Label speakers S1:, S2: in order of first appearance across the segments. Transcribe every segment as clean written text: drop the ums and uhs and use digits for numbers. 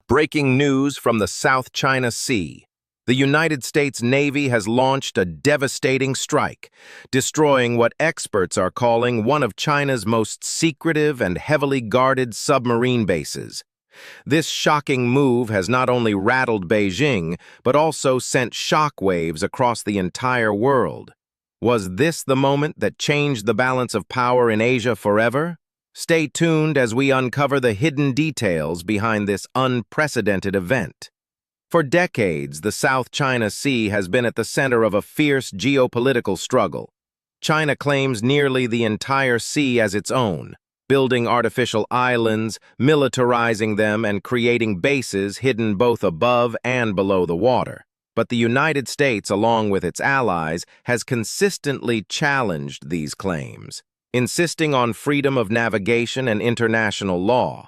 S1: Breaking news from the South China Sea. The United States Navy has launched a devastating strike, destroying what experts are calling one of China's most secretive and heavily guarded submarine bases. This shocking move has not only rattled Beijing, but also sent shockwaves across the entire world. Was this the moment that changed the balance of power in Asia forever? Stay tuned as we uncover the hidden details behind this unprecedented event. For decades, the South China Sea has been at the center of a fierce geopolitical struggle. China claims nearly the entire sea as its own, building artificial islands, militarizing them, and creating bases hidden both above and below the water. But the United States, along with its allies, has consistently challenged these claims, insisting on freedom of navigation and international law.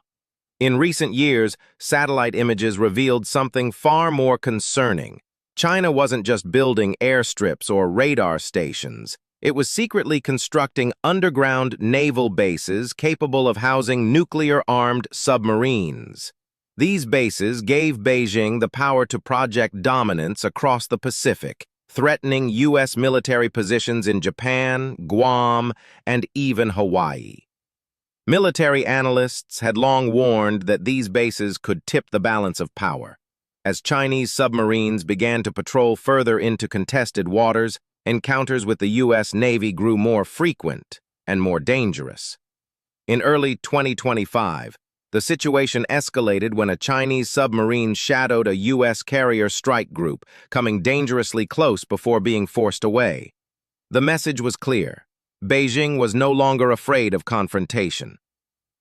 S1: In recent years, satellite images revealed something far more concerning. China wasn't just building airstrips or radar stations. It was secretly constructing underground naval bases capable of housing nuclear-armed submarines. These bases gave Beijing the power to project dominance across the Pacific, threatening U.S. military positions in Japan, Guam, and even Hawaii. Military analysts had long warned that these bases could tip the balance of power. As Chinese submarines began to patrol further into contested waters, encounters with the U.S. Navy grew more frequent and more dangerous. In early 2025, the situation escalated when a Chinese submarine shadowed a U.S. carrier strike group, coming dangerously close before being forced away. The message was clear. Beijing was no longer afraid of confrontation.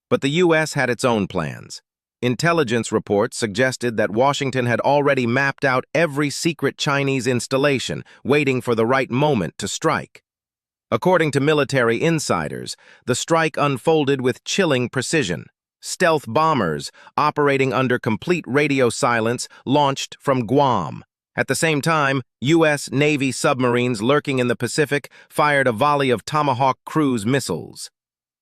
S1: But the U.S. had its own plans. Intelligence reports suggested that Washington had already mapped out every secret Chinese installation, waiting for the right moment to strike. According to military insiders, the strike unfolded with chilling precision. Stealth bombers, operating under complete radio silence, launched from Guam. At the same time, U.S. Navy submarines lurking in the Pacific fired a volley of Tomahawk cruise missiles.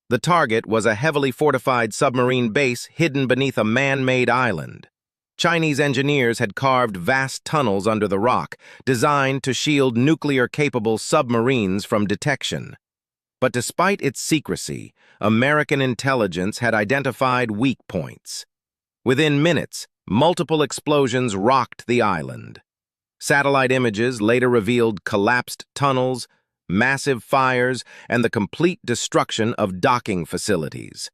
S1: The target was a heavily fortified submarine base hidden beneath a man-made island. Chinese engineers had carved vast tunnels under the rock, designed to shield nuclear-capable submarines from detection. But despite its secrecy, American intelligence had identified weak points. Within minutes, multiple explosions rocked the island. Satellite images later revealed collapsed tunnels, massive fires, and the complete destruction of docking facilities.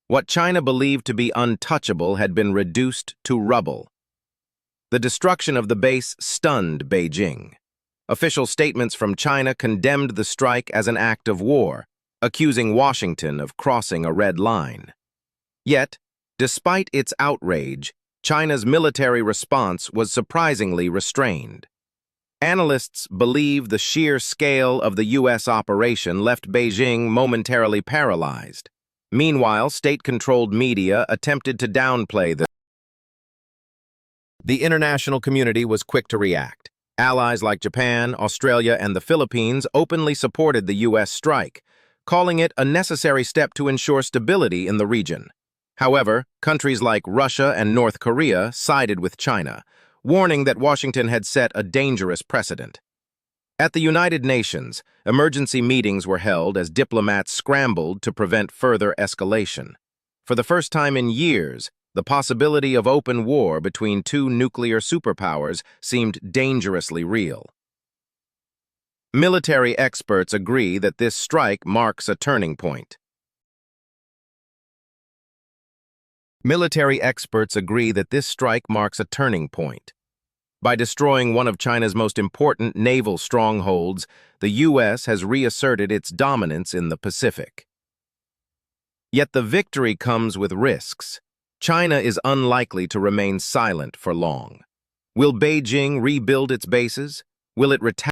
S1: What China believed to be untouchable had been reduced to rubble. The destruction of the base stunned Beijing. Official statements from China condemned the strike as an act of war, accusing Washington of crossing a red line. Yet, despite its outrage, China's military response was surprisingly restrained. Analysts believe the sheer scale of the U.S. operation left Beijing momentarily paralyzed. Meanwhile, state-controlled media attempted to downplay the international community was quick to react. Allies like Japan, Australia, and the Philippines openly supported the U.S. strike, calling it a necessary step to ensure stability in the region. However, countries like Russia and North Korea sided with China, warning that Washington had set a dangerous precedent. At the United Nations, emergency meetings were held as diplomats scrambled to prevent further escalation. For the first time in years, the possibility of open war between two nuclear superpowers seemed dangerously real. Military experts agree that this strike marks a turning point. Military experts agree that this strike marks a turning point. By destroying one of China's most important naval strongholds, the U.S. has reasserted its dominance in the Pacific. Yet the victory comes with risks. China is unlikely to remain silent for long. Will Beijing rebuild its bases? Will it retaliate?